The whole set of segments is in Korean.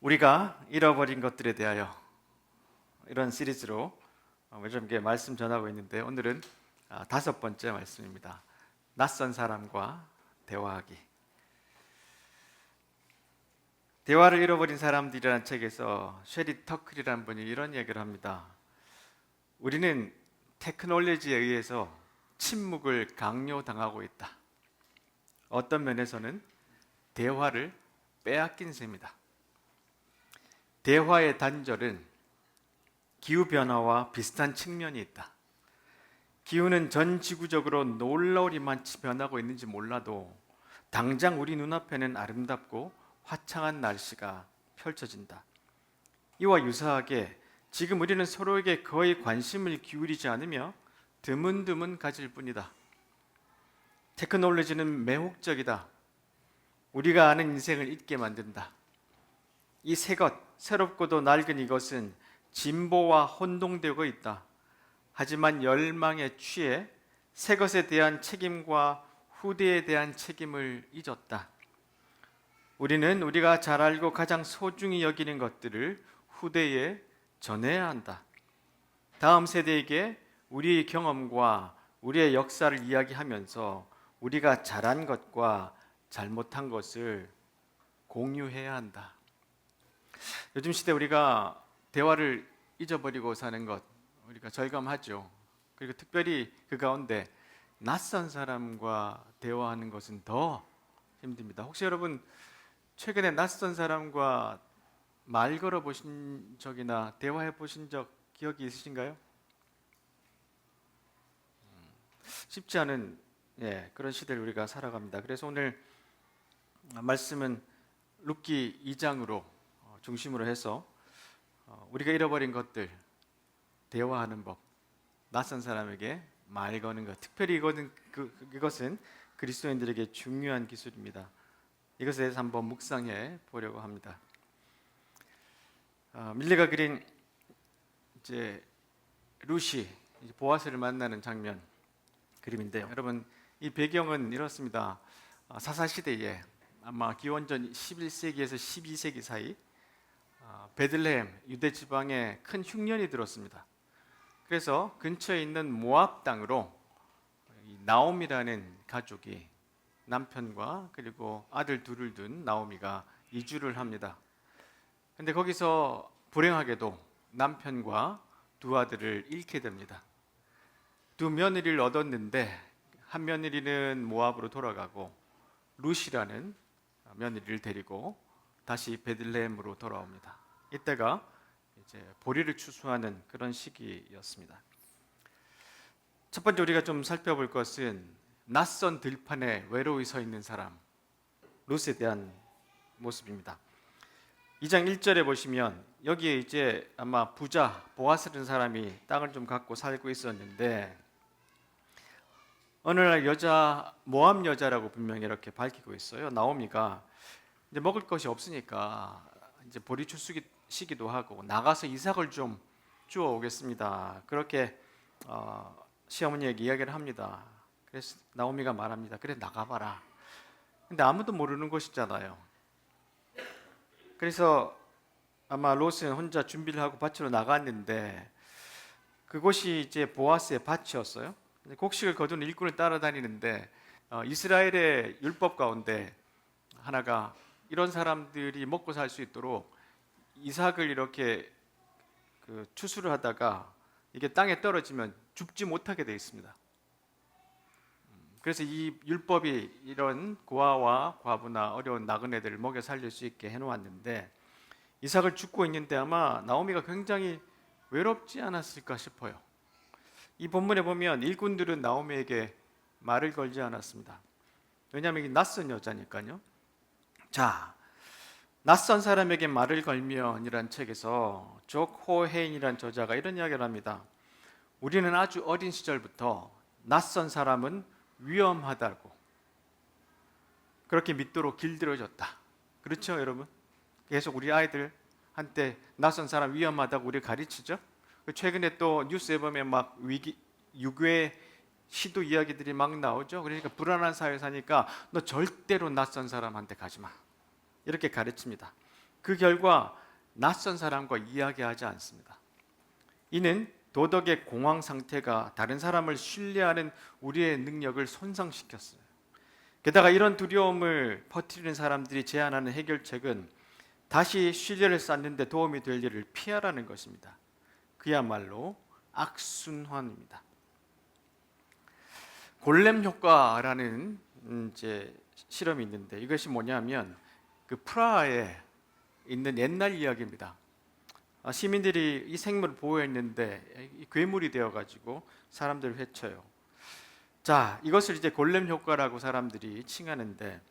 우리가 잃어버린 것들에 대하여 이런 시리즈로 이렇게 말씀 전하고 있는데 오늘은 다섯 번째 말씀입니다. 낯선 사람과 대화하기. 대화를 잃어버린 사람들이라는 책에서 쉐리 터클이라는 분이 이런 얘기를 합니다. 우리는 테크놀로지에 의해서 침묵을 강요당하고 있다. 어떤 면에서는 대화를 빼앗긴 셈이다. 대화의 단절은 기후변화와 비슷한 측면이 있다. 기후는 전 지구적으로 놀라우리만치 변하고 있는지 몰라도 당장 우리 눈앞에는 아름답고 화창한 날씨가 펼쳐진다. 이와 유사하게 지금 우리는 서로에게 거의 관심을 기울이지 않으며 드문드문 가질 뿐이다. 테크놀로지는 매혹적이다. 우리가 아는 인생을 잊게 만든다. 이 새것, 새롭고도 낡은 이것은 진보와 혼동되고 있다. 하지만 열망에 취해 새것에 대한 책임과 후대에 대한 책임을 잊었다. 우리는 우리가 잘 알고 가장 소중히 여기는 것들을 후대에 전해야 한다. 다음 세대에게 우리의 경험과 우리의 역사를 이야기하면서 우리가 잘한 것과 잘못한 것을 공유해야 한다. 요즘 시대 우리가 대화를 잊어버리고 사는 것 우리가 절감하죠. 그리고 특별히 그 가운데 낯선 사람과 대화하는 것은 더 힘듭니다. 혹시 여러분 최근에 낯선 사람과 말 걸어 보신 적이나 대화해 보신 적 기억이 있으신가요? 쉽지 않은 그런 시대를 우리가 살아갑니다. 그래서 오늘 말씀은 룻기 2장으로 중심으로 해서 우리가 잃어버린 것들, 대화하는 법, 낯선 사람에게 말 거는 것, 특별히 이것은 그리스도인들에게 중요한 기술입니다. 이것에 대해서 한번 묵상해 보려고 합니다. 밀레가 그린 이제 룻이 보아스를 만나는 장면 그림인데요. 여러분 이 배경은 이렇습니다. 사사 시대에 아마 기원전 11세기에서 12세기 사이 베들레헴 유대 지방에 큰 흉년이 들었습니다. 그래서 근처에 있는 모압 땅으로 나옴이라는 가족이 남편과 그리고 아들 둘을 둔 나오미가 이주를 합니다. 근데 거기서 불행하게도 남편과 두 아들을 잃게 됩니다. 두 며느리를 얻었는데 한 며느리는 모압으로 돌아가고 룻이라는 며느리를 데리고 다시 베들레헴으로 돌아옵니다. 이때가 이제 보리를 추수하는 그런 시기였습니다. 첫 번째 우리가 좀 살펴볼 것은 낯선 들판에 외로이 서 있는 사람 룻에 대한 모습입니다. 2장 1절에 보시면 여기에 이제 아마 부자 보아스라는 사람이 땅을 좀 갖고 살고 있었는데 어느 날 모압 여자라고 분명히 이렇게 밝히고 있어요. 나오미가 이제 먹을 것이 없으니까 이제 보리 추수기 시기도 하고 나가서 이삭을 좀 주워 오겠습니다. 그렇게 시어머니에게 이야기를 합니다. 그래서 나오미가 말합니다. 그래 나가봐라. 근데 아무도 모르는 곳이잖아요. 그래서 아마 롯은 혼자 준비를 하고 밭으로 나갔는데 그곳이 이제 보아스의 밭이었어요. 곡식을 거둔 일꾼을 따라다니는데 이스라엘의 율법 가운데 하나가 이런 사람들이 먹고 살 수 있도록 이삭을 이렇게 추수를 하다가 이게 땅에 떨어지면 죽지 못하게 되어 있습니다. 그래서 이 율법이 이런 고아와 과부나 어려운 나그네들을 먹여 살릴 수 있게 해놓았는데 이삭을 줍고 있는데 아마 나오미가 굉장히 외롭지 않았을까 싶어요. 이 본문에 보면 일꾼들은 나오미에게 말을 걸지 않았습니다. 왜냐하면 이게 낯선 여자니까요. 자, 낯선 사람에게 말을 걸면이란 책에서 족 호헤인이란 저자가 이런 이야기를 합니다. 우리는 아주 어린 시절부터 낯선 사람은 위험하다고 그렇게 믿도록 길들여졌다. 그렇죠, 여러분? 계속 우리 아이들한테 낯선 사람 위험하다고 우리 가르치죠. 최근에 또 뉴스에 보면 막 유괴 시도 이야기들이 막 나오죠. 그러니까 불안한 사회 사니까 너 절대로 낯선 사람한테 가지 마. 이렇게 가르칩니다. 그 결과 낯선 사람과 이야기하지 않습니다. 이는 도덕의 공황 상태가 다른 사람을 신뢰하는 우리의 능력을 손상시켰어요. 게다가 이런 두려움을 퍼뜨리는 사람들이 제안하는 해결책은 다시 신뢰를 쌓는 데 도움이 될 일을 피하라는 것입니다. 그야말로 악순환입니다. 골렘 효과라는 이제 실험이 있는데 이것이 뭐냐면 그 프라하에 있는 옛날 이야기입니다. 시민들이 이 생물을 보호했는데 괴물이 되어가지고 사람들을 해쳐요. 자, 이것을 이제 골렘 효과라고 사람들이 칭하는데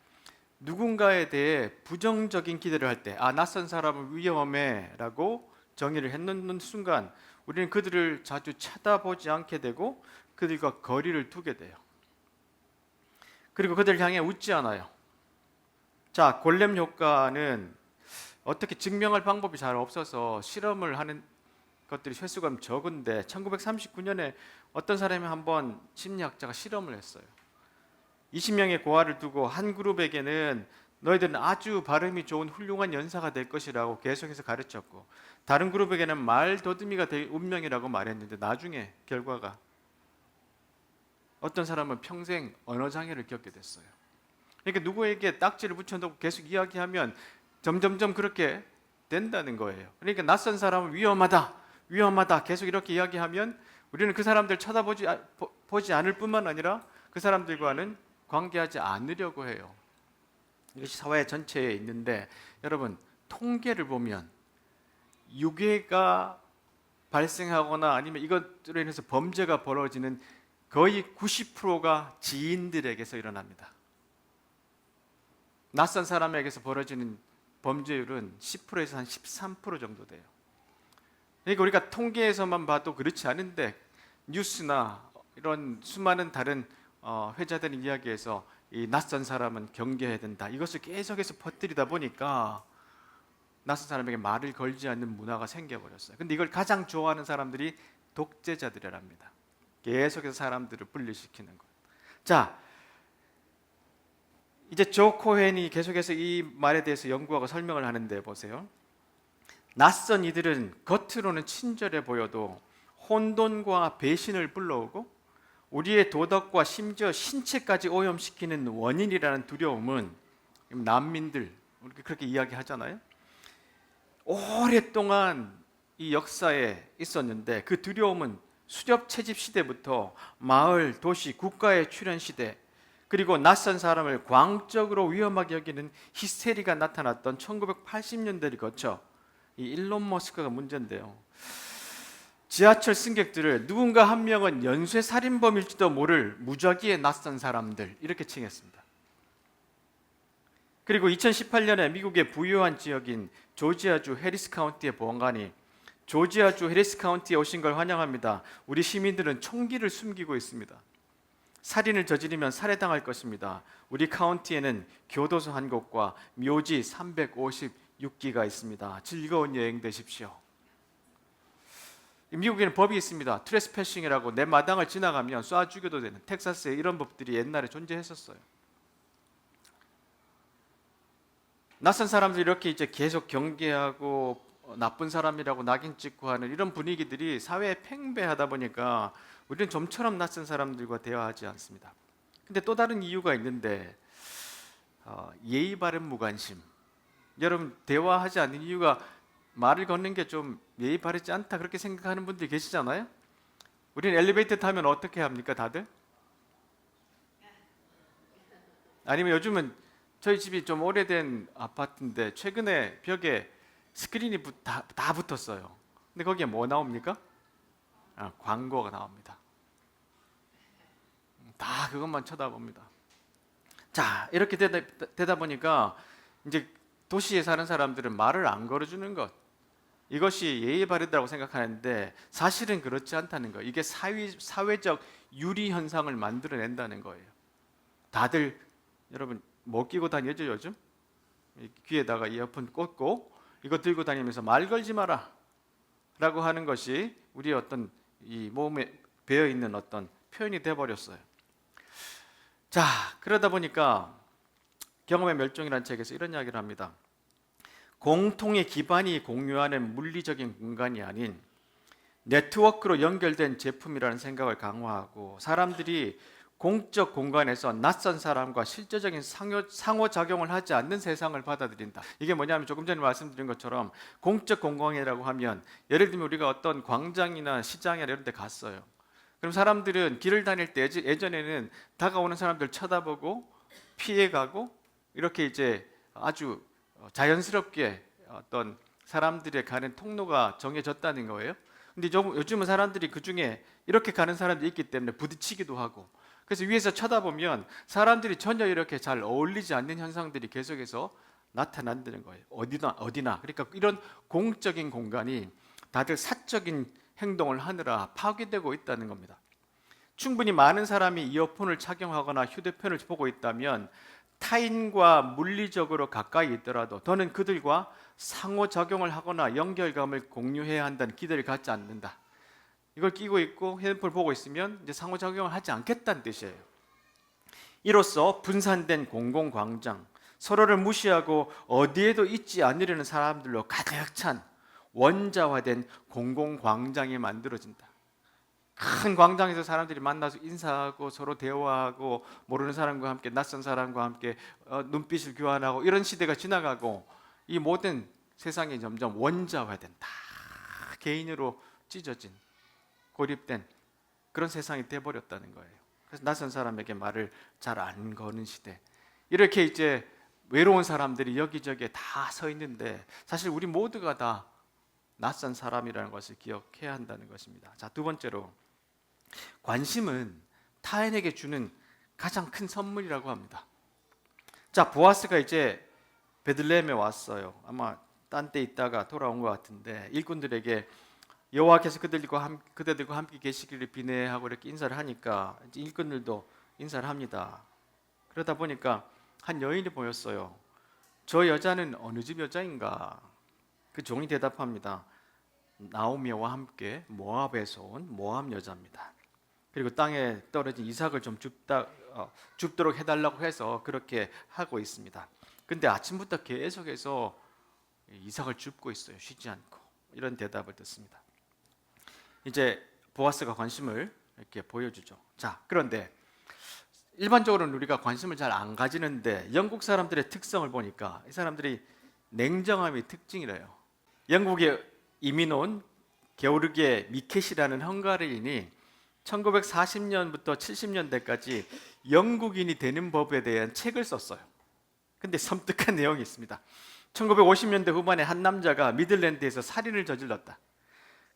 누군가에 대해 부정적인 기대를 할 때, 낯선 사람은 위험해라고 정의를 했는 순간 우리는 그들을 자주 쳐다보지 않게 되고 그들과 거리를 두게 돼요. 그리고 그들을 향해 웃지 않아요. 자, 골렘 효과는 어떻게 증명할 방법이 잘 없어서 실험을 하는 것들이 횟수가 적은데 1939년에 어떤 사람이 한번 심리학자가 실험을 했어요. 20명의 고아를 두고 한 그룹에게는 너희들은 아주 발음이 좋은 훌륭한 연사가 될 것이라고 계속해서 가르쳤고 다른 그룹에게는 말 더듬이가 될 운명이라고 말했는데 나중에 결과가 어떤 사람은 평생 언어장애를 겪게 됐어요. 그러니까 누구에게 딱지를 붙여놓고 계속 이야기하면 점점점 그렇게 된다는 거예요. 그러니까 낯선 사람은 위험하다 계속 이렇게 이야기하면 우리는 그 사람들 보지 않을 뿐만 아니라 그 사람들과는 관계하지 않으려고 해요. 이것이 사회 전체에 있는데 여러분 통계를 보면 유괴가 발생하거나 아니면 이것으로 인해서 범죄가 벌어지는 거의 90%가 지인들에게서 일어납니다. 낯선 사람에게서 벌어지는 범죄율은 10%에서 한 13% 정도 돼요. 그러니까 우리가 통계에서만 봐도 그렇지 않은데 뉴스나 이런 수많은 다른 회자되는 이야기에서 이 낯선 사람은 경계해야 된다. 이것을 계속해서 퍼뜨리다 보니까 낯선 사람에게 말을 걸지 않는 문화가 생겨버렸어요. 근데 이걸 가장 좋아하는 사람들이 독재자들이랍니다. 계속해서 사람들을 분리시키는 것. 자, 이제 조 코헨이 계속해서 이 말에 대해서 연구하고 설명을 하는데 보세요. 낯선 이들은 겉으로는 친절해 보여도 혼돈과 배신을 불러오고 우리의 도덕과 심지어 신체까지 오염시키는 원인이라는 두려움은 난민들, 우리 그렇게 이야기하잖아요. 오랫동안 이 역사에 있었는데 그 두려움은 수렵 채집 시대부터 마을, 도시, 국가의 출현 시대 그리고 낯선 사람을 광적으로 위험하게 여기는 히스테리가 나타났던 1980년대를 거쳐 이 일론 머스크가 문제인데요. 지하철 승객들을 누군가 한 명은 연쇄살인범일지도 모를 무작위의 낯선 사람들 이렇게 칭했습니다. 그리고 2018년에 미국의 부유한 지역인 조지아주 해리스 카운티의 보안관이 조지아주 해리스 카운티에 오신 걸 환영합니다. 우리 시민들은 총기를 숨기고 있습니다. 살인을 저지르면 살해당할 것입니다. 우리 카운티에는 교도소 한 곳과 묘지 356기가 있습니다. 즐거운 여행 되십시오. 미국에는 법이 있습니다. 트레스패싱이라고 내 마당을 지나가면 쏴 죽여도 되는 텍사스에 이런 법들이 옛날에 존재했었어요. 낯선 사람들이 이렇게 이제 계속 경계하고 나쁜 사람이라고 낙인 찍고 하는 이런 분위기들이 사회에 팽배하다 보니까 우리는 좀처럼 낯선 사람들과 대화하지 않습니다. 근데 또 다른 이유가 있는데 예의 바른 무관심. 여러분 대화하지 않는 이유가 말을 걷는 게 좀 예의 바르지 않다 그렇게 생각하는 분들이 계시잖아요. 우리는 엘리베이터 타면 어떻게 합니까 다들? 아니면 요즘은 저희 집이 좀 오래된 아파트인데 최근에 벽에 스크린이 다 붙었어요. 근데 거기에 뭐 나옵니까? 광고가 나옵니다. 다 그것만 쳐다봅니다. 자, 이렇게 되다 보니까 이제 도시에 사는 사람들은 말을 안 걸어주는 것 이것이 예의 바르다고 생각하는데 사실은 그렇지 않다는 거예요. 이게 사회적 유리 현상을 만들어낸다는 거예요. 다들 여러분 뭐 끼고 다니죠 요즘? 귀에다가 이어폰 꽂고 이거 들고 다니면서 말 걸지 마라 라고 하는 것이 우리의 어떤 이 몸에 배어있는 어떤 표현이 되어버렸어요. 자, 그러다 보니까 경험의 멸종이라는 책에서 이런 이야기를 합니다. 공통의 기반이 공유하는 물리적인 공간이 아닌 네트워크로 연결된 제품이라는 생각을 강화하고, 사람들이 공적 공간에서 낯선 사람과 실제적인 상호작용을 하지 않는 세상을 받아들인다. 이게 뭐냐면, 조금 전에 말씀드린 것처럼 공적 공간이라고 하면, 예를 들면 우리가 어떤 광장이나 시장이나 이런 데 갔어요. 그럼 사람들은 길을 다닐 때 예전에는 다가오는 사람들 쳐다보고 피해가고, 이렇게 이제 아주 자연스럽게 어떤 사람들의 가는 통로가 정해졌다는 거예요. 근데 요즘은 사람들이 그 중에 이렇게 가는 사람들이 있기 때문에 부딪히기도 하고, 그래서 위에서 쳐다보면 사람들이 전혀 이렇게 잘 어울리지 않는 현상들이 계속해서 나타난다는 거예요. 어디나. 그러니까 이런 공적인 공간이 다들 사적인 행동을 하느라 파괴되고 있다는 겁니다. 충분히 많은 사람이 이어폰을 착용하거나 휴대폰을 보고 있다면 타인과 물리적으로 가까이 있더라도 더는 그들과 상호작용을 하거나 연결감을 공유해야 한다는 기대를 갖지 않는다. 이걸 끼고 있고 핸드폰을 보고 있으면 이제 상호작용을 하지 않겠다는 뜻이에요. 이로써 분산된 공공광장, 서로를 무시하고 어디에도 있지 않으려는 사람들로 가득 찬 원자화된 공공광장이 만들어진다. 큰 광장에서 사람들이 만나서 인사하고 서로 대화하고, 모르는 사람과 함께 낯선 사람과 함께 눈빛을 교환하고, 이런 시대가 지나가고, 이 모든 세상이 점점 원자화된, 다 개인으로 찢어진, 고립된 그런 세상이 돼버렸다는 거예요. 그래서 낯선 사람에게 말을 잘 안 거는 시대. 이렇게 이제 외로운 사람들이 여기저기에 다 서 있는데, 사실 우리 모두가 다 낯선 사람이라는 것을 기억해야 한다는 것입니다. 자, 두 번째로, 관심은 타인에게 주는 가장 큰 선물이라고 합니다. 자, 보아스가 이제 베들레헴에 왔어요. 아마 딴 데 있다가 돌아온 것 같은데, 일꾼들에게 여호와께서 그들과 함께 계시기를 비내하고 이렇게 인사를 하니까 이제 일꾼들도 인사를 합니다. 그러다 보니까 한 여인이 보였어요. 저 여자는 어느 집 여자인가? 그 종이 대답합니다. 나오미와 함께 모압에서 온 모압 여자입니다. 그리고 땅에 떨어진 이삭을 좀 줍도록 해달라고 해서 그렇게 하고 있습니다. 근데 아침부터 계속해서 이삭을 줍고 있어요. 쉬지 않고. 이런 대답을 듣습니다. 이제 보아스가 관심을 이렇게 보여주죠. 자, 그런데 일반적으로는 우리가 관심을 잘 안 가지는데, 영국 사람들의 특성을 보니까 이 사람들이 냉정함이 특징이래요. 영국에 이민 온 게오르게 미켓이라는 헝가리인이 1940년부터 70년대까지 영국인이 되는 법에 대한 책을 썼어요. 근데 섬뜩한 내용이 있습니다. 1950년대 후반에 한 남자가 미들랜드에서 살인을 저질렀다.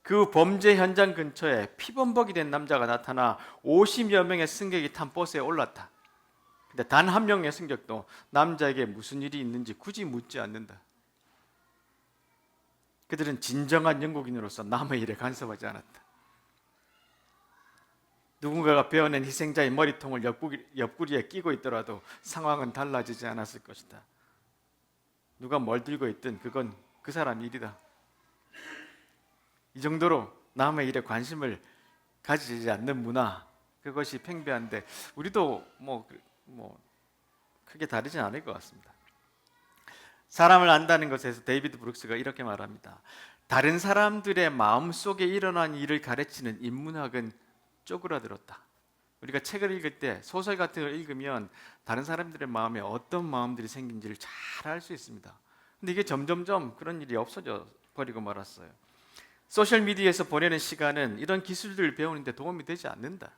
그 범죄 현장 근처에 피범벅이 된 남자가 나타나 50여 명의 승객이 탄 버스에 올랐다. 근데 단 한 명의 승객도 남자에게 무슨 일이 있는지 굳이 묻지 않는다. 그들은 진정한 영국인으로서 남의 일에 간섭하지 않았다. 누군가가 베어낸 희생자의 머리통을 옆구리에 끼고 있더라도 상황은 달라지지 않았을 것이다. 누가 뭘 들고 있든 그건 그 사람 일이다. 이 정도로 남의 일에 관심을 가지지 않는 문화, 그것이 팽배한데 우리도 뭐 크게 다르진 않을 것 같습니다. 사람을 안다는 것에서 데이비드 브룩스가 이렇게 말합니다. 다른 사람들의 마음속에 일어난 일을 가르치는 인문학은 쪼그라들었다. 우리가 책을 읽을 때, 소설 같은 걸 읽으면 다른 사람들의 마음에 어떤 마음들이 생긴지를 잘 알 수 있습니다. 근데 이게 점점점 그런 일이 없어져 버리고 말았어요. 소셜미디어에서 보내는 시간은 이런 기술들을 배우는 데 도움이 되지 않는다.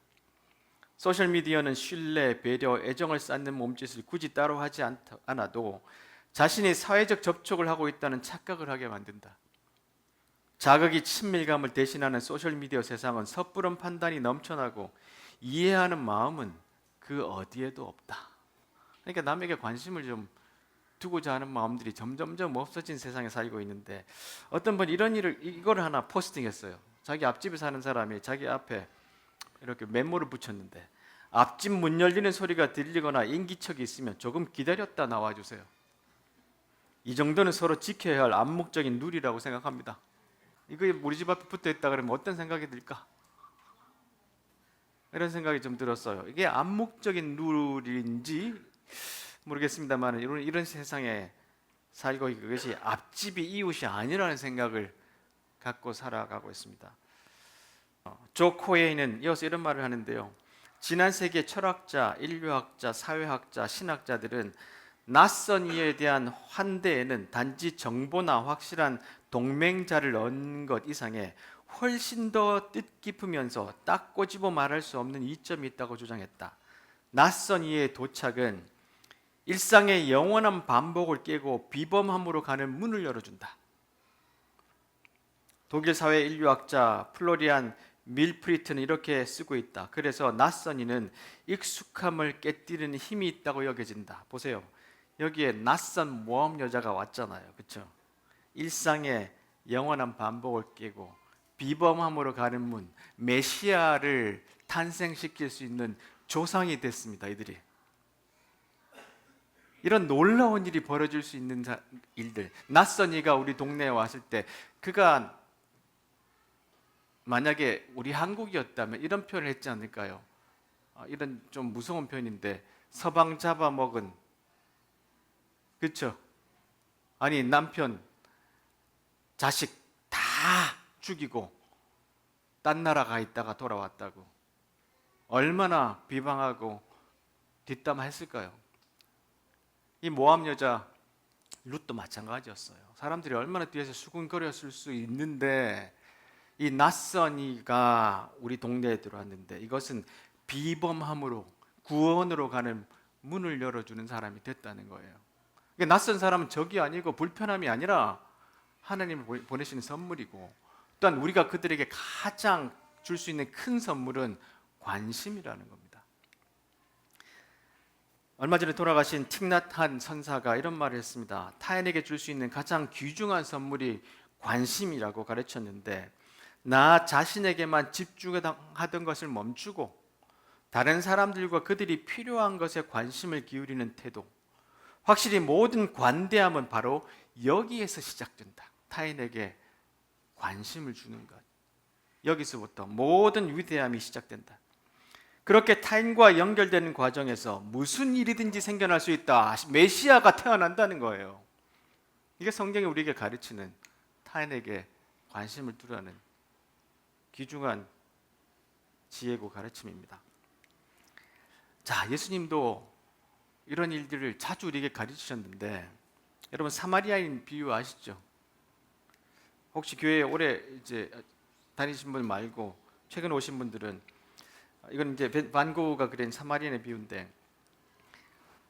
소셜미디어는 신뢰, 배려, 애정을 쌓는 몸짓을 굳이 따로 하지 않아도 자신이 사회적 접촉을 하고 있다는 착각을 하게 만든다. 자극이 친밀감을 대신하는 소셜미디어 세상은 섣부른 판단이 넘쳐나고 이해하는 마음은 그 어디에도 없다. 그러니까 남에게 관심을 좀 두고자 하는 마음들이 점점점 없어진 세상에 살고 있는데, 어떤 분이 이걸 하나 포스팅했어요. 자기 앞집에 사는 사람이 자기 앞에 이렇게 메모를 붙였는데, 앞집 문 열리는 소리가 들리거나 인기척이 있으면 조금 기다렸다 나와주세요. 이 정도는 서로 지켜야 할 암묵적인 룰이라고 생각합니다. 이거 우리 집 앞에 붙어 있다 그러면 어떤 생각이 들까? 이런 생각이 좀 들었어요. 이게 암묵적인 룰인지 모르겠습니다만 이런 세상에 살고 그것이 앞집이 이웃이 아니라는 생각을 갖고 살아가고 있습니다. 조 코에이는 이어서 이런 말을 하는데요. 지난 세기의 철학자, 인류학자, 사회학자, 신학자들은 낯선 이에 대한 환대에는 단지 정보나 확실한 동맹자를 얻는 것 이상의 훨씬 더 뜻깊으면서 딱 꼬집어 말할 수 없는 이점이 있다고 주장했다. 낯선 이의 도착은 일상의 영원한 반복을 깨고 비범함으로 가는 문을 열어준다. 독일 사회 인류학자 플로리안 밀프리트는 이렇게 쓰고 있다. 그래서 낯선 이는 익숙함을 깨뜨리는 힘이 있다고 여겨진다. 보세요. 여기에 낯선 모험 여자가 왔잖아요. 그렇죠? 일상의 영원한 반복을 깨고 비범함으로 가는 문, 메시아를 탄생시킬 수 있는 조상이 됐습니다. 이들이. 이런 놀라운 일이 벌어질 수 있는 일들. 낯선 이가 우리 동네에 왔을 때 그가 만약에 우리 한국이었다면 이런 표현을 했지 않을까요? 이런 좀 무서운 표현인데 서방 잡아먹은, 그렇죠? 아니 남편, 자식 다 죽이고 딴 나라 가 있다가 돌아왔다고 얼마나 비방하고 뒷담화했을까요? 이 모함 여자 룻도 마찬가지였어요. 사람들이 얼마나 뒤에서 수군거렸을 수 있는데 이 낯선 이가 우리 동네에 들어왔는데 이것은 비범함으로 구원으로 가는 문을 열어주는 사람이 됐다는 거예요. 낯선 사람은 적이 아니고 불편함이 아니라 하나님이 보내시는 선물이고, 또한 우리가 그들에게 가장 줄 수 있는 큰 선물은 관심이라는 겁니다. 얼마 전에 돌아가신 틱낫한 선사가 이런 말을 했습니다. 타인에게 줄 수 있는 가장 귀중한 선물이 관심이라고 가르쳤는데, 나 자신에게만 집중하던 것을 멈추고 다른 사람들과 그들이 필요한 것에 관심을 기울이는 태도, 확실히 모든 관대함은 바로 여기에서 시작된다. 타인에게 관심을 주는 것, 여기서부터 모든 위대함이 시작된다. 그렇게 타인과 연결되는 과정에서 무슨 일이든지 생겨날 수 있다. 메시아가 태어난다는 거예요. 이게 성경이 우리에게 가르치는 타인에게 관심을 두라는 귀중한 지혜고 가르침입니다. 자, 예수님도 이런 일들을 자주 우리에게 가르치셨는데, 여러분 사마리아인 비유 아시죠? 혹시 교회에 오래 이제 다니신 분 말고 최근 오신 분들은, 이건 이제 반 고흐가 그린 사마리아인의 비유인데,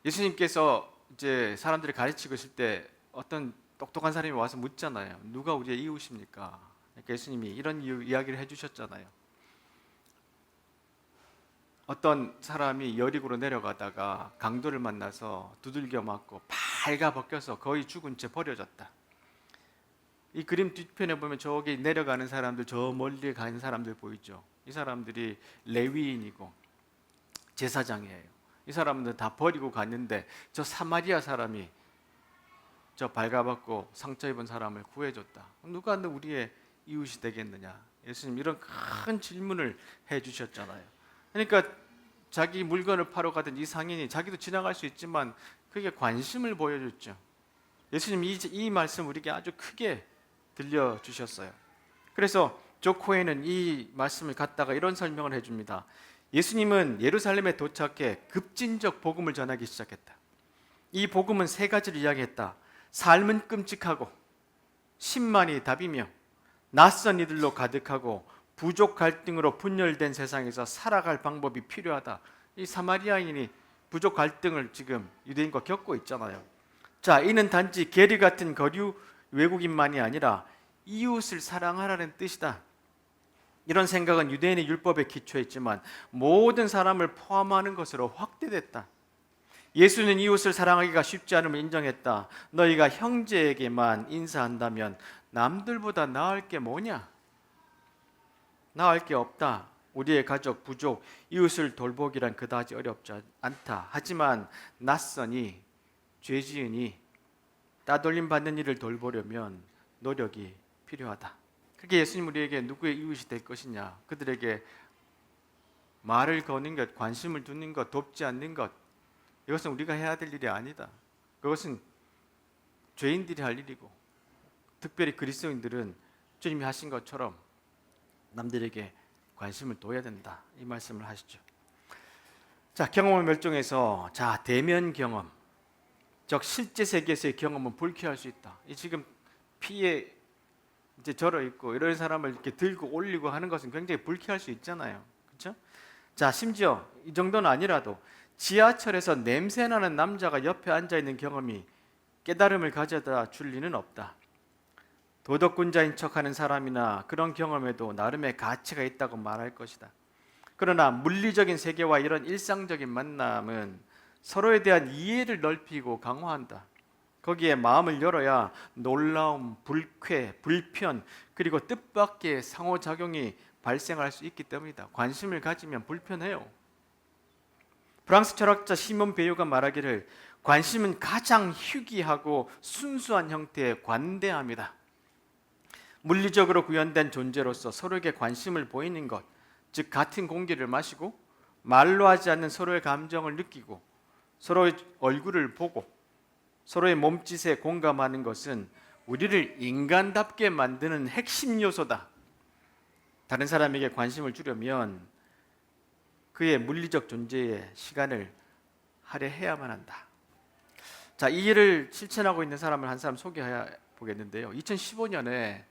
예수님께서 이제 사람들을 가르치고 있을 때 어떤 똑똑한 사람이 와서 묻잖아요. 누가 우리의 이웃입니까? 그러니까 예수님이 이런 이야기를 해주셨잖아요. 어떤 사람이 여리고로 내려가다가 강도를 만나서 두들겨 맞고 발가 벗겨서 거의 죽은 채 버려졌다. 이 그림 뒤편에 보면 저기 내려가는 사람들, 저 멀리 가는 사람들 보이죠? 이 사람들이 레위인이고 제사장이에요. 이 사람들 다 버리고 갔는데 저 사마리아 사람이 저 발가벗고 상처 입은 사람을 구해줬다. 누가 우리의 이웃이 되겠느냐? 예수님 이런 큰 질문을 해주셨잖아요. 그러니까 자기 물건을 파러 가던 이 상인이 자기도 지나갈 수 있지만 그게 관심을 보여줬죠. 예수님 이 말씀 우리에게 아주 크게 들려주셨어요. 그래서 조 코에는 이 말씀을 갖다가 이런 설명을 해줍니다. 예수님은 예루살렘에 도착해 급진적 복음을 전하기 시작했다. 이 복음은 세 가지를 이야기했다. 삶은 끔찍하고 신만이 답이며 낯선 이들로 가득하고 부족 갈등으로 분열된 세상에서 살아갈 방법이 필요하다. 이 사마리아인이 부족 갈등을 지금 유대인과 겪고 있잖아요. 자, 이는 단지 게리 같은 거류 외국인만이 아니라 이웃을 사랑하라는 뜻이다. 이런 생각은 유대인의 율법에 기초했지만 모든 사람을 포함하는 것으로 확대됐다. 예수는 이웃을 사랑하기가 쉽지 않음을 인정했다. 너희가 형제에게만 인사한다면 남들보다 나을 게 뭐냐? 나을 게 없다. 우리의 가족, 부족, 이웃을 돌보기란 그다지 어렵지 않다. 하지만 낯선이, 죄지은이 따돌림 받는 일을 돌보려면 노력이 필요하다. 그게 예수님 우리에게 누구의 이웃이 될 것이냐? 그들에게 말을 거는 것, 관심을 두는 것, 돕지 않는 것, 이것은 우리가 해야 될 일이 아니다. 그것은 죄인들이 할 일이고, 특별히 그리스도인들은 주님이 하신 것처럼 남들에게 관심을 둬야 된다, 이 말씀을 하시죠. 자, 경험의 멸종에서 대면 경험, 즉 실제 세계에서의 경험은 불쾌할 수 있다. 이 지금 피에 이제 절어 있고 이런 사람을 이렇게 들고 올리고 하는 것은 굉장히 불쾌할 수 있잖아요. 그렇죠? 자, 심지어 이 정도는 아니라도 지하철에서 냄새나는 남자가 옆에 앉아 있는 경험이 깨달음을 가져다 줄 리는 없다. 도덕군자인 척하는 사람이나 그런 경험에도 나름의 가치가 있다고 말할 것이다. 그러나 물리적인 세계와 이런 일상적인 만남은 서로에 대한 이해를 넓히고 강화한다. 거기에 마음을 열어야 놀라움, 불쾌, 불편, 그리고 뜻밖의 상호작용이 발생할 수 있기 때문이다. 관심을 가지면 불편해요. 프랑스 철학자 시몬 베요가 말하기를 관심은 가장 희귀하고 순수한 형태의 관대함이다. 물리적으로 구현된 존재로서 서로에게 관심을 보이는 것, 즉 같은 공기를 마시고 말로 하지 않는 서로의 감정을 느끼고 서로의 얼굴을 보고 서로의 몸짓에 공감하는 것은 우리를 인간답게 만드는 핵심 요소다. 다른 사람에게 관심을 주려면 그의 물리적 존재에 시간을 할애해야만 한다. 자, 이 일을 실천하고 있는 사람을 한 사람 소개해 보겠는데요. 2015년에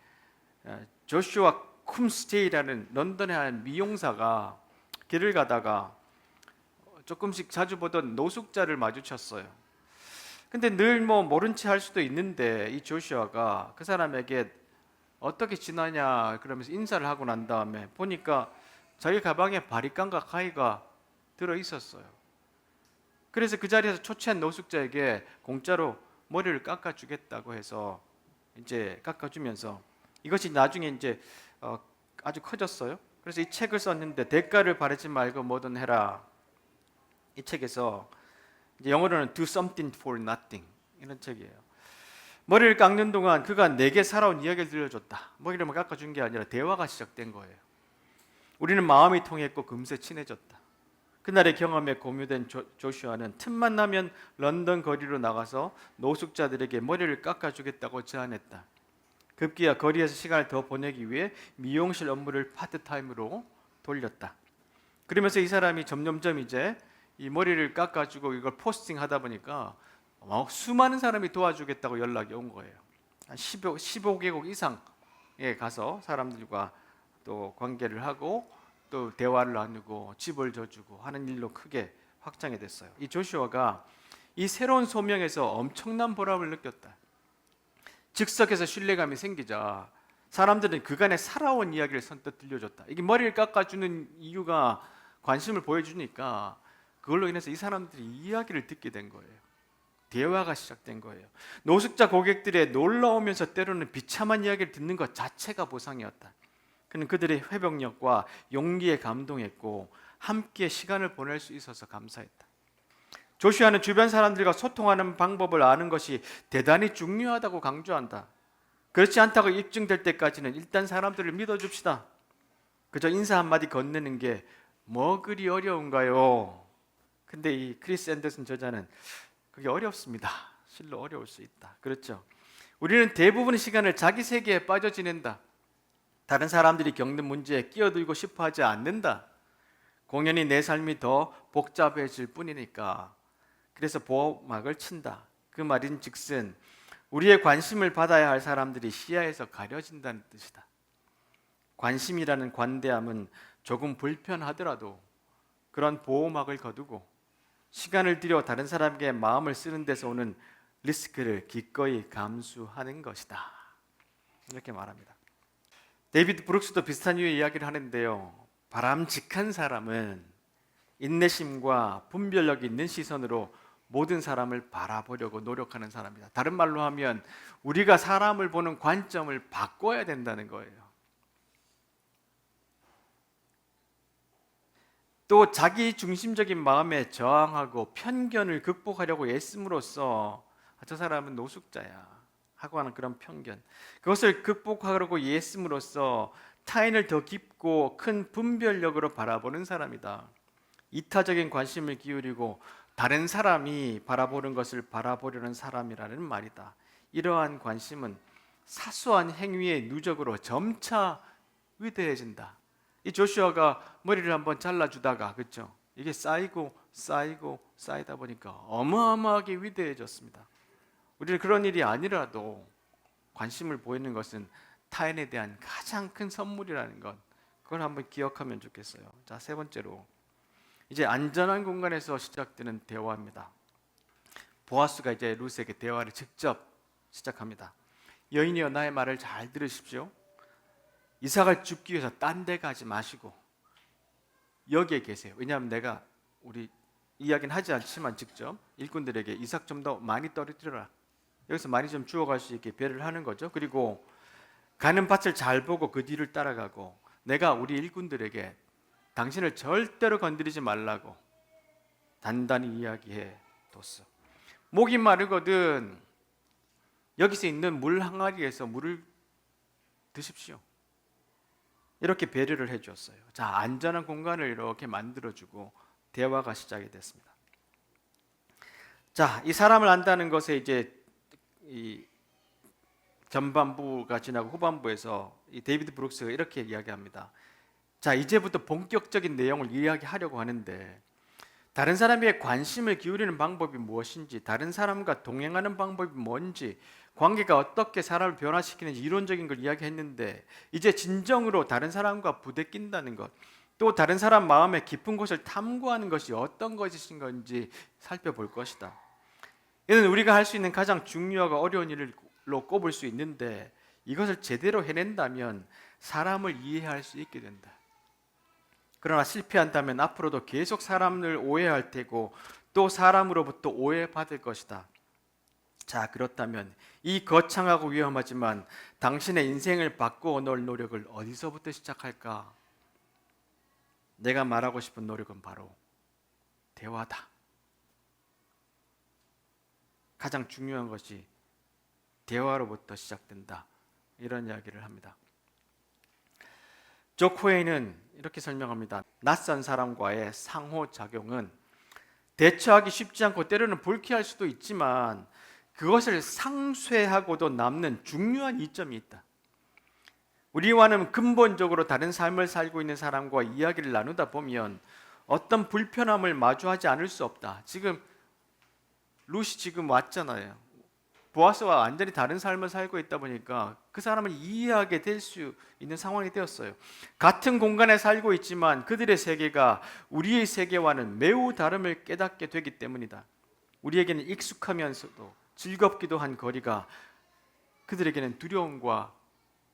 조슈아 쿰스테이라는 런던의 한 미용사가 길을 가다가 조금씩 자주 보던 노숙자를 마주쳤어요. 근데 늘 모른 채 할 수도 있는데 이 조슈아가 그 사람에게 어떻게 지나냐 그러면서 인사를 하고 난 다음에 보니까 자기 가방에 바리깡과 가위가 들어 있었어요. 그래서 그 자리에서 초췌한 노숙자에게 공짜로 머리를 깎아주겠다고 해서 이제 깎아주면서 이것이 나중에 이제 아주 커졌어요. 그래서 이 책을 썼는데 대가를 바라지 말고 뭐든 해라. 이 책에서 이제 영어로는 Do Something for Nothing 이런 책이에요. 머리를 깎는 동안 그가 내게 살아온 이야기를 들려줬다. 머리를 깎아준 게 아니라 대화가 시작된 거예요. 우리는 마음이 통했고 금세 친해졌다. 그날의 경험에 공유된 조슈아는 틈만 나면 런던 거리로 나가서 노숙자들에게 머리를 깎아주겠다고 제안했다. 급기야 거리에서 시간을 더 보내기 위해 미용실 업무를 파트타임으로 돌렸다. 그러면서 이 사람이 점점점 이제 이 머리를 깎아주고 이걸 포스팅하다 보니까 수많은 사람이 도와주겠다고 연락이 온 거예요. 15개국 이상에 가서 사람들과 또 관계를 하고 또 대화를 나누고 집을 져주고 하는 일로 크게 확장이 됐어요. 이 조슈아가 이 새로운 소명에서 엄청난 보람을 느꼈다. 즉석에서 신뢰감이 생기자 사람들은 그간의 살아온 이야기를 선뜻 들려줬다. 이게 머리를 깎아주는 이유가 관심을 보여주니까 그걸로 인해서 이 사람들이 이야기를 듣게 된 거예요. 대화가 시작된 거예요. 노숙자 고객들의 놀라우면서 때로는 비참한 이야기를 듣는 것 자체가 보상이었다. 그는 그들의 회복력과 용기에 감동했고 함께 시간을 보낼 수 있어서 감사했다. 조슈아는 주변 사람들과 소통하는 방법을 아는 것이 대단히 중요하다고 강조한다. 그렇지 않다고 입증될 때까지는 일단 사람들을 믿어줍시다. 그저 인사 한마디 건네는 게 뭐 그리 어려운가요? 근데 이 크리스 앤더슨 저자는 그게 어렵습니다. 실로 어려울 수 있다. 그렇죠? 우리는 대부분의 시간을 자기 세계에 빠져 지낸다. 다른 사람들이 겪는 문제에 끼어들고 싶어 하지 않는다. 공연히 내 삶이 더 복잡해질 뿐이니까. 그래서 보호막을 친다. 그 말인 즉슨 우리의 관심을 받아야 할 사람들이 시야에서 가려진다는 뜻이다. 관심이라는 관대함은 조금 불편하더라도 그런 보호막을 거두고 시간을 들여 다른 사람에게 마음을 쓰는 데서 오는 리스크를 기꺼이 감수하는 것이다. 이렇게 말합니다. 데이비드 브룩스도 비슷한 류의 이야기를 하는데요. 바람직한 사람은 인내심과 분별력이 있는 시선으로 모든 사람을 바라보려고 노력하는 사람이다. 다른 말로 하면 우리가 사람을 보는 관점을 바꿔야 된다는 거예요. 또 자기 중심적인 마음에 저항하고 편견을 극복하려고 애씀으로써 저 사람은 노숙자야 하고 하는 그런 편견, 그것을 극복하려고 애씀으로써 타인을 더 깊고 큰 분별력으로 바라보는 사람이다. 이타적인 관심을 기울이고 다른 사람이 바라보는 것을 바라보려는 사람이라는 말이다. 이러한 관심은 사소한 행위의 누적으로 점차 위대해진다. 이 조슈아가 머리를 한번 잘라주다가, 그렇죠? 이게 쌓이고 쌓이다 보니까 어마어마하게 위대해졌습니다. 우리는 그런 일이 아니라도 관심을 보이는 것은 타인에 대한 가장 큰 선물이라는 것, 그걸 한번 기억하면 좋겠어요. 자, 세 번째로 이제 안전한 공간에서 시작되는 대화입니다. 보아스가 이제 룻에게 대화를 직접 시작합니다. 여인이여, 나의 말을 잘 들으십시오. 이삭을 줍기 위해서 딴 데 가지 마시고 여기에 계세요. 왜냐하면 내가 우리 이야기는 하지 않지만 직접 일꾼들에게 이삭 좀 더 많이 떨어뜨려라. 여기서 많이 좀 주워갈 수 있게 배려를 하는 거죠. 그리고 가는 밭을 잘 보고 그 뒤를 따라가고 내가 우리 일꾼들에게 당신을 절대로 건드리지 말라고 단단히 이야기해 뒀어. 목이 마르거든 여기서 있는 물 항아리에서 물을 드십시오. 이렇게 배려를 해주었어요. 자, 안전한 공간을 이렇게 만들어주고 대화가 시작이 됐습니다. 자, 이 사람을 안다는 것에 이제 이 전반부가 지나고 후반부에서 이 데이비드 브룩스가 이렇게 이야기합니다. 자, 이제부터 본격적인 내용을 이야기하려고 하는데 다른 사람에게 관심을 기울이는 방법이 무엇인지, 다른 사람과 동행하는 방법이 뭔지, 관계가 어떻게 사람을 변화시키는지 이론적인 걸 이야기했는데 이제 진정으로 다른 사람과 부대낀다는 것, 또 다른 사람 마음의 깊은 곳을 탐구하는 것이 어떤 것인 건지 살펴볼 것이다. 이는 우리가 할 수 있는 가장 중요하고 어려운 일로 꼽을 수 있는데 이것을 제대로 해낸다면 사람을 이해할 수 있게 된다. 그러나 실패한다면 앞으로도 계속 사람을 오해할 테고 또 사람으로부터 오해받을 것이다. 자, 그렇다면 이 거창하고 위험하지만 당신의 인생을 바꾸어 놓을 노력을 어디서부터 시작할까? 내가 말하고 싶은 노력은 바로 대화다. 가장 중요한 것이 대화로부터 시작된다. 이런 이야기를 합니다. 조 코에이는 이렇게 설명합니다. 낯선 사람과의 상호작용은 대처하기 쉽지 않고 때로는 불쾌할 수도 있지만 그것을 상쇄하고도 남는 중요한 이점이 있다. 우리와는 근본적으로 다른 삶을 살고 있는 사람과 이야기를 나누다 보면 어떤 불편함을 마주하지 않을 수 없다. 지금 룻이 지금 왔잖아요. 보아스와 완전히 다른 삶을 살고 있다 보니까 그 사람을 이해하게 될 수 있는 상황이 되었어요. 같은 공간에 살고 있지만 그들의 세계가 우리의 세계와는 매우 다름을 깨닫게 되기 때문이다. 우리에게는 익숙하면서도 즐겁기도 한 거리가 그들에게는 두려움과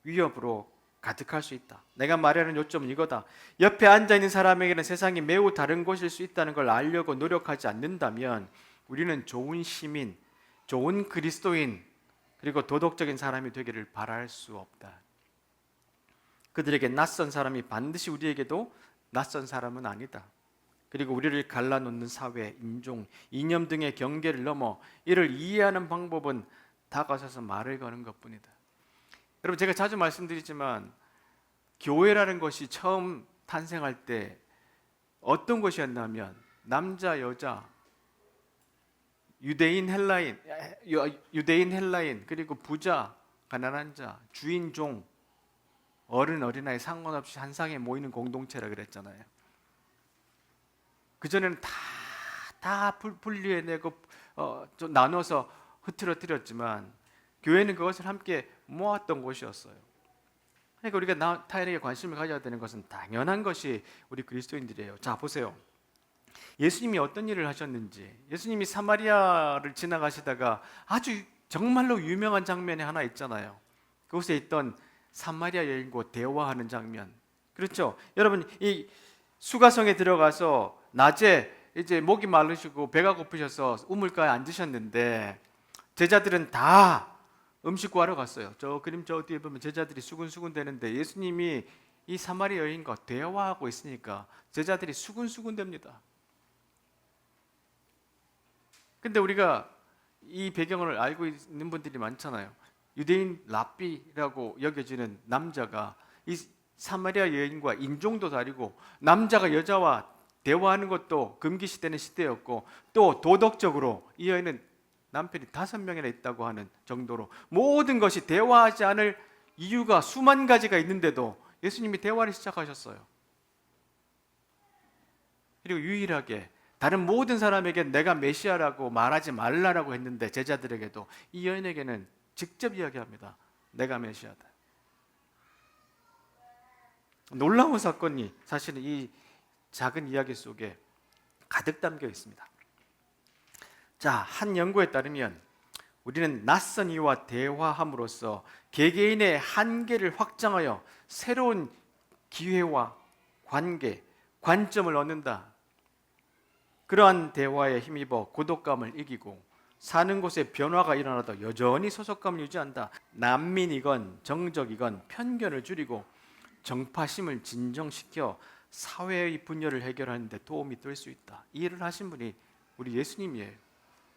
위협으로 가득할 수 있다. 내가 말하는 요점은 이거다. 옆에 앉아있는 사람에게는 세상이 매우 다른 곳일 수 있다는 걸 알려고 노력하지 않는다면 우리는 좋은 시민, 좋은 그리스도인, 그리고 도덕적인 사람이 되기를 바랄 수 없다. 그들에게 낯선 사람이 반드시 우리에게도 낯선 사람은 아니다. 그리고 우리를 갈라놓는 사회, 인종, 이념 등의 경계를 넘어 이를 이해하는 방법은 다가서서 말을 거는 것뿐이다. 여러분, 제가 자주 말씀드리지만 교회라는 것이 처음 탄생할 때 어떤 것이었냐면 남자, 여자, 유대인, 헬라인, 그리고 부자, 가난한 자, 주인, 종, 어른, 어린아이 상관없이 한 상에 모이는 공동체라 그랬잖아요. 그전에는 다 분리해내고 좀 나눠서 흐트러뜨렸지만 교회는 그것을 함께 모았던 곳이었어요. 그러니까 우리가 타인에게 관심을 가져야 되는 것은 당연한 것이 우리 그리스도인들이에요. 자, 보세요. 예수님이 어떤 일을 하셨는지, 예수님이 사마리아를 지나가시다가 아주 정말로 유명한 장면이 하나 있잖아요. 그곳에 있던 사마리아 여인과 대화하는 장면. 그렇죠? 여러분, 이 수가성에 들어가서 낮에 이제 목이 마르시고 배가 고프셔서 우물가에 앉으셨는데 제자들은 다 음식 구하러 갔어요. 저 그림 저 뒤에 보면 제자들이 수군수군 되는데 예수님이 이 사마리아 여인과 대화하고 있으니까 제자들이 수군수군 됩니다. 근데 우리가 이 배경을 알고 있는 분들이 많잖아요. 유대인 랍비라고 여겨지는 남자가 이 사마리아 여인과 인종도 다르고 남자가 여자와 대화하는 것도 금기시되는 시대였고 또 도덕적으로 이 여인은 남편이 5명이나 있다고 하는 정도로 모든 것이 대화하지 않을 이유가 수만 가지가 있는데도 예수님이 대화를 시작하셨어요. 그리고 유일하게 다른 모든 사람에게 내가 메시아라고 말하지 말라라고 했는데 제자들에게도 이 여인에게는 직접 이야기합니다. 내가 메시아다. 놀라운 사건이 사실은 이 작은 이야기 속에 가득 담겨 있습니다. 자, 한 연구에 따르면 우리는 낯선 이와 대화함으로써 개개인의 한계를 확장하여 새로운 기회와 관계, 관점을 얻는다. 그러한 대화에 힘입어 고독감을 이기고 사는 곳에 변화가 일어나도 여전히 소속감을 유지한다. 난민이건 정적이건 편견을 줄이고 정파심을 진정시켜 사회의 분열을 해결하는 데 도움이 될 수 있다. 이 일을 하신 분이 우리 예수님이에요.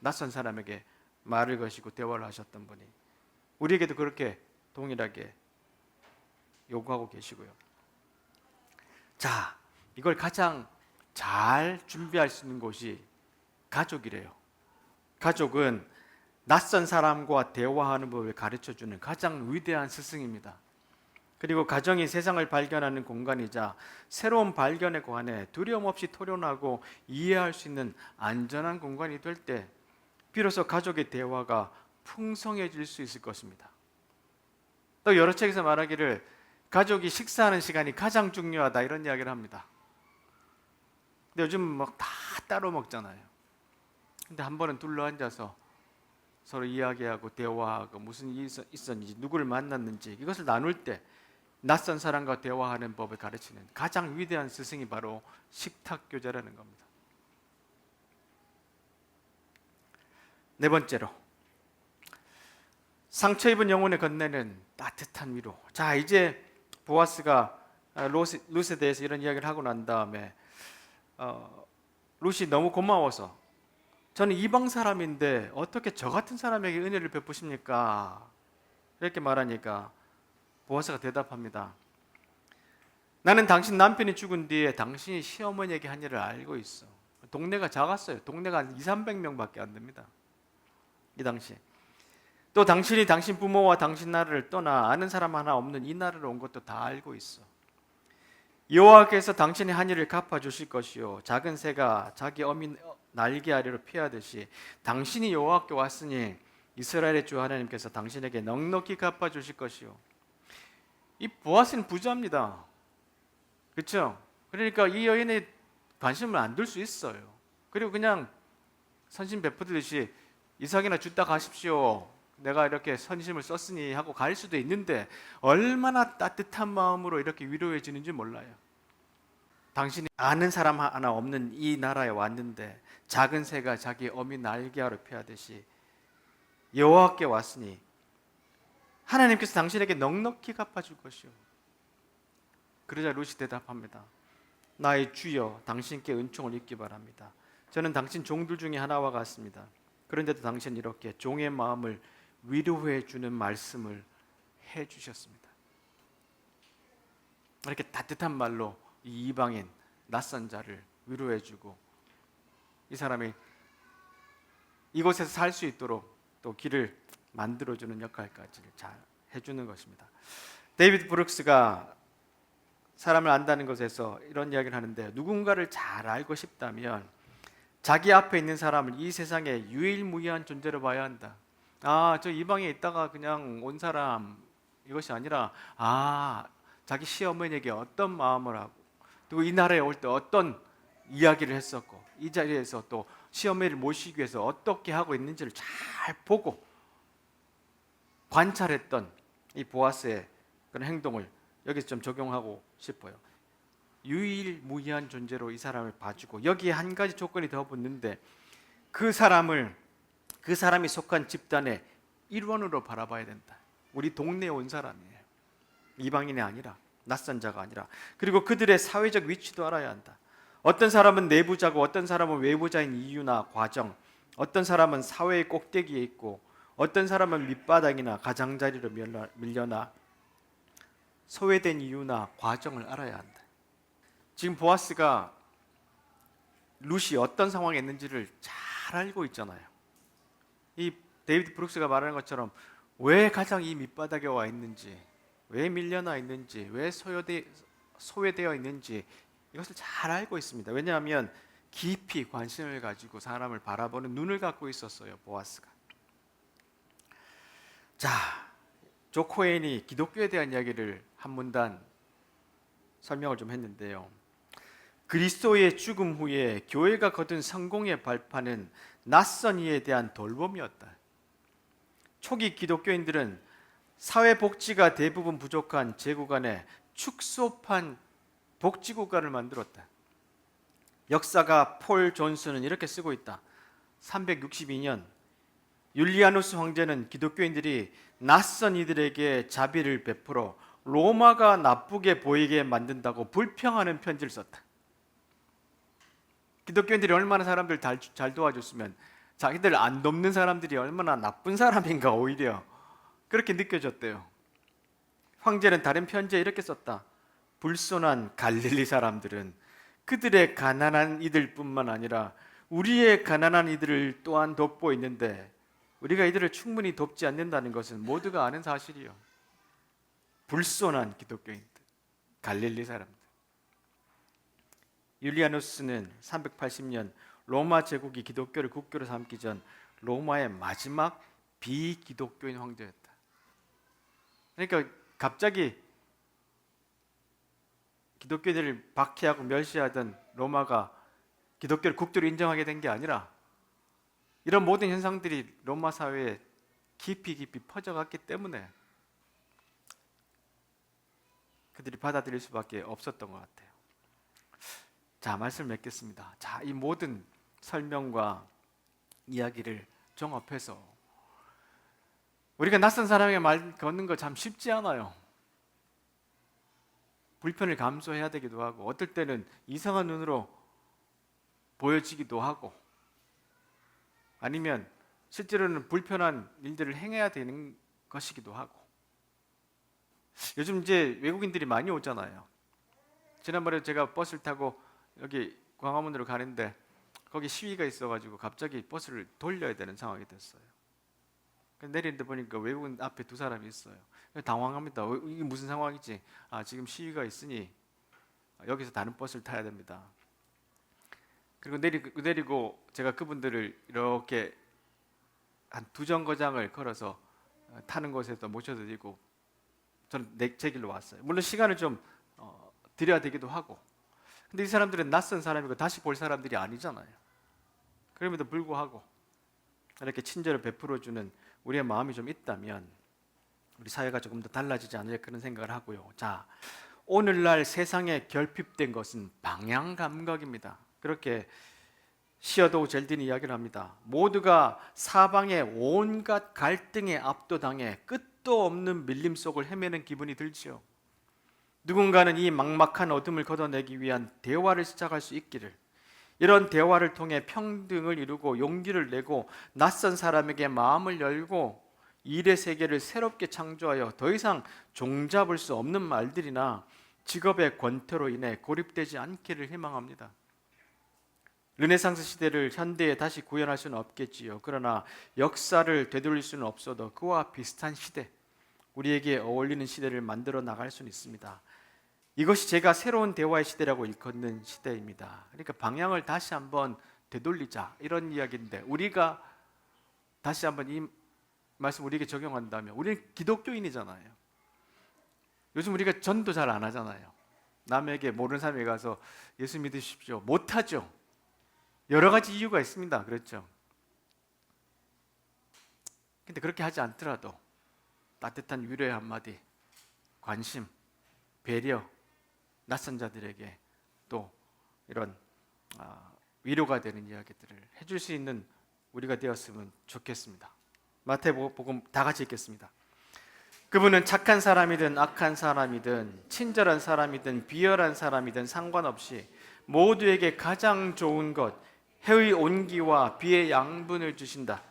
낯선 사람에게 말을 거시고 대화를 하셨던 분이 우리에게도 그렇게 동일하게 요구하고 계시고요. 자, 이걸 가장 잘 준비할 수 있는 곳이 가족이래요. 가족은 낯선 사람과 대화하는 법을 가르쳐주는 가장 위대한 스승입니다. 그리고 가정이 세상을 발견하는 공간이자 새로운 발견에 관해 두려움 없이 토론하고 이해할 수 있는 안전한 공간이 될 때 비로소 가족의 대화가 풍성해질 수 있을 것입니다. 또 여러 책에서 말하기를 가족이 식사하는 시간이 가장 중요하다 이런 이야기를 합니다. 근데 요즘 막 다 따로 먹잖아요. 근데 한 번은 둘러앉아서 서로 이야기하고 대화하고 무슨 일이 있었는지 누구를 만났는지 이것을 나눌 때 낯선 사람과 대화하는 법을 가르치는 가장 위대한 스승이 바로 식탁교제라는 겁니다. 네 번째로 상처 입은 영혼에 건네는 따뜻한 위로. 자, 이제 보아스가 룻에 대해서 이런 이야기를 하고 난 다음에 룻이 너무 고마워서 저는 이방 사람인데 어떻게 저 같은 사람에게 은혜를 베푸십니까? 이렇게 말하니까 보아스가 대답합니다. 나는 당신 남편이 죽은 뒤에 당신이 시어머니에게 한 일을 알고 있어. 동네가 작았어요. 동네가 한 200~300명밖에 안 됩니다. 이 당시. 또 당신이 당신 부모와 당신 나라를 떠나 아는 사람 하나 없는 이 나라로 온 것도 다 알고 있어. 여호와께서 당신의 한 일을 갚아주실 것이요 작은 새가 자기 어미 날개 아래로 피하듯이 당신이 여호와께 왔으니 이스라엘의 주 하나님께서 당신에게 넉넉히 갚아주실 것이요. 이 보아스는 부자입니다. 그렇죠? 그러니까 이 여인의 관심을 안 둘 수 있어요. 그리고 그냥 선심 베푸듯이 이삭이나 주다 가십시오. 내가 이렇게 선심을 썼으니 하고 갈 수도 있는데 얼마나 따뜻한 마음으로 이렇게 위로해 주는지 몰라요. 당신이 아는 사람 하나 없는 이 나라에 왔는데 작은 새가 자기 어미 날개 아래 피하듯이 여호와께 왔으니 하나님께서 당신에게 넉넉히 갚아줄 것이요. 그러자 룻이 대답합니다. 나의 주여, 당신께 은총을 입기 바랍니다. 저는 당신 종들 중에 하나와 같습니다. 그런데도 당신은 이렇게 종의 마음을 위로해 주는 말씀을 해 주셨습니다. 이렇게 따뜻한 말로 이 이방인 낯선 자를 위로해 주고 이 사람이 이곳에서 살 수 있도록 또 길을 만들어 주는 역할까지 잘 해 주는 것입니다. 데이비드 브룩스가 사람을 안다는 것에서 이런 이야기를 하는데 누군가를 잘 알고 싶다면 자기 앞에 있는 사람을 이 세상에 유일무이한 존재로 봐야 한다. 아, 저 이방에 있다가 그냥 온 사람 이것이 아니라 자기 시어머니에게 어떤 마음을 하고 또 이 나라에 올 때 어떤 이야기를 했었고 이 자리에서 또 시어머니를 모시기 위해서 어떻게 하고 있는지를 잘 보고 관찰했던 이 보아스의 그런 행동을 여기서 좀 적용하고 싶어요. 유일무이한 존재로 이 사람을 봐주고 여기에 한 가지 조건이 더 붙는데 그 사람이 속한 집단의 일원으로 바라봐야 된다. 우리 동네에 온 사람이에요. 이방인이 아니라 낯선 자가 아니라. 그리고 그들의 사회적 위치도 알아야 한다. 어떤 사람은 내부자고 어떤 사람은 외부자인 이유나 과정, 어떤 사람은 사회의 꼭대기에 있고 어떤 사람은 밑바닥이나 가장자리로 밀려나 소외된 이유나 과정을 알아야 한다. 지금 보아스가 룻이 어떤 상황에 있는지를 잘 알고 있잖아요. 이 데이비드 브룩스가 말하는 것처럼 왜 가장 이 밑바닥에 와 있는지, 왜 밀려나 있는지, 왜 소외되어 있는지 이것을 잘 알고 있습니다. 왜냐하면 깊이 관심을 가지고 사람을 바라보는 눈을 갖고 있었어요, 보아스가. 자, 조 코엔이 기독교에 대한 이야기를 한 문단 설명을 좀 했는데요. 그리스도의 죽음 후에 교회가 거둔 성공의 발판은 낯선 이에 대한 돌봄이었다. 초기 기독교인들은 사회복지가 대부분 부족한 제국안에 축소판 복지국가를 만들었다. 역사가 폴 존스는 이렇게 쓰고 있다. 362년 율리아누스 황제는 기독교인들이 낯선 이들에게 자비를 베풀어 로마가 나쁘게 보이게 만든다고 불평하는 편지를 썼다. 기독교인들이 얼마나 사람들 잘 도와줬으면 자기들 안 돕는 사람들이 얼마나 나쁜 사람인가 오히려 그렇게 느껴졌대요. 황제는 다른 편지에 이렇게 썼다. 불손한 갈릴리 사람들은 그들의 가난한 이들뿐만 아니라 우리의 가난한 이들을 또한 돕고 있는데 우리가 이들을 충분히 돕지 않는다는 것은 모두가 아는 사실이요. 불손한 기독교인들, 갈릴리 사람들. 율리아누스는 380년 로마 제국이 기독교를 국교로 삼기 전 로마의 마지막 비기독교인 황제였다. 그러니까 갑자기 기독교인들을 박해하고 멸시하던 로마가 기독교를 국교로 인정하게 된 게 아니라 이런 모든 현상들이 로마 사회에 깊이 퍼져갔기 때문에 그들이 받아들일 수밖에 없었던 것 같아요. 자, 말씀을 맺겠습니다. 자, 이 모든 설명과 이야기를 종합해서 우리가 낯선 사람에게 말 거는 거 참 쉽지 않아요. 불편을 감수해야 되기도 하고 어떨 때는 이상한 눈으로 보여지기도 하고 아니면 실제로는 불편한 일들을 행해야 되는 것이기도 하고 요즘 이제 외국인들이 많이 오잖아요. 지난번에 제가 버스를 타고 여기 광화문으로 가는데 거기 시위가 있어가지고 갑자기 버스를 돌려야 되는 상황이 됐어요. 내리는데 보니까 외국인 앞에 두 사람이 있어요. 당황합니다. 이게 무슨 상황이지? 지금 시위가 있으니 여기서 다른 버스를 타야 됩니다. 그리고 내리고 제가 그분들을 이렇게 한 두 정거장을 걸어서 타는 곳에서 모셔드리고 저는 제 길로 왔어요. 물론 시간을 좀 드려야 되기도 하고 근데 이 사람들은 낯선 사람이고 다시 볼 사람들이 아니잖아요. 그럼에도 불구하고 이렇게 친절을 베풀어주는 우리의 마음이 좀 있다면 우리 사회가 조금 더 달라지지 않을까 그런 생각을 하고요. 자, 오늘날 세상에 결핍된 것은 방향 감각입니다. 그렇게 시어도우 젤딘이 이야기를 합니다. 모두가 사방의 온갖 갈등에 압도당해 끝도 없는 밀림 속을 헤매는 기분이 들지요. 누군가는 이 막막한 어둠을 걷어내기 위한 대화를 시작할 수 있기를, 이런 대화를 통해 평등을 이루고 용기를 내고 낯선 사람에게 마음을 열고 일의 세계를 새롭게 창조하여 더 이상 종잡을 수 없는 말들이나 직업의 권태로 인해 고립되지 않기를 희망합니다. 르네상스 시대를 현대에 다시 구현할 수는 없겠지요. 그러나 역사를 되돌릴 수는 없어도 그와 비슷한 시대, 우리에게 어울리는 시대를 만들어 나갈 수는 있습니다. 이것이 제가 새로운 대화의 시대라고 일컫는 시대입니다. 그러니까 방향을 다시 한번 되돌리자 이런 이야기인데 우리가 다시 한번 이 말씀 우리에게 적용한다면 우리는 기독교인이잖아요. 요즘 우리가 전도 잘 안 하잖아요. 남에게 모르는 사람에게 가서 예수 믿으십시오. 못하죠. 여러 가지 이유가 있습니다. 그렇죠. 근데 그렇게 하지 않더라도 따뜻한 위로의 한마디, 관심, 배려, 낯선 자들에게 또 이런 위로가 되는 이야기들을 해줄 수 있는 우리가 되었으면 좋겠습니다. 마태복음 다 같이 읽겠습니다. 그분은 착한 사람이든 악한 사람이든 친절한 사람이든 비열한 사람이든 상관없이 모두에게 가장 좋은 것, 해의 온기와 비의 양분을 주신다.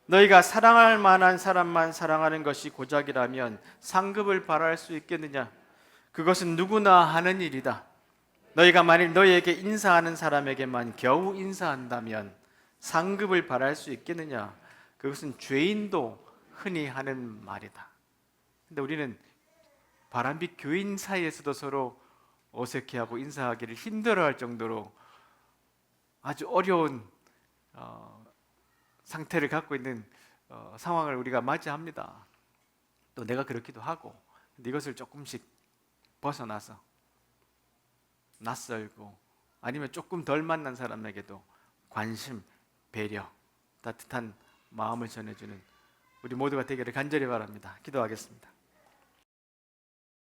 너희가 사랑할 만한 사람만 사랑하는 것이 고작이라면 상급을 바랄 수 있겠느냐? 그것은 누구나 하는 일이다. 너희가 만일 너희에게 인사하는 사람에게만 겨우 인사한다면 상급을 바랄 수 있겠느냐? 그것은 죄인도 흔히 하는 말이다. 근데 우리는 바람빛 교인 사이에서도 서로 어색해하고 인사하기를 힘들어할 정도로 아주 어려운 상태를 갖고 있는 상황을 우리가 맞이합니다. 또 내가 그렇기도 하고. 근데 이것을 조금씩 벗어나서 낯설고 아니면 조금 덜 만난 사람에게도 관심, 배려, 따뜻한 마음을 전해주는 우리 모두가 되기를 간절히 바랍니다. 기도하겠습니다.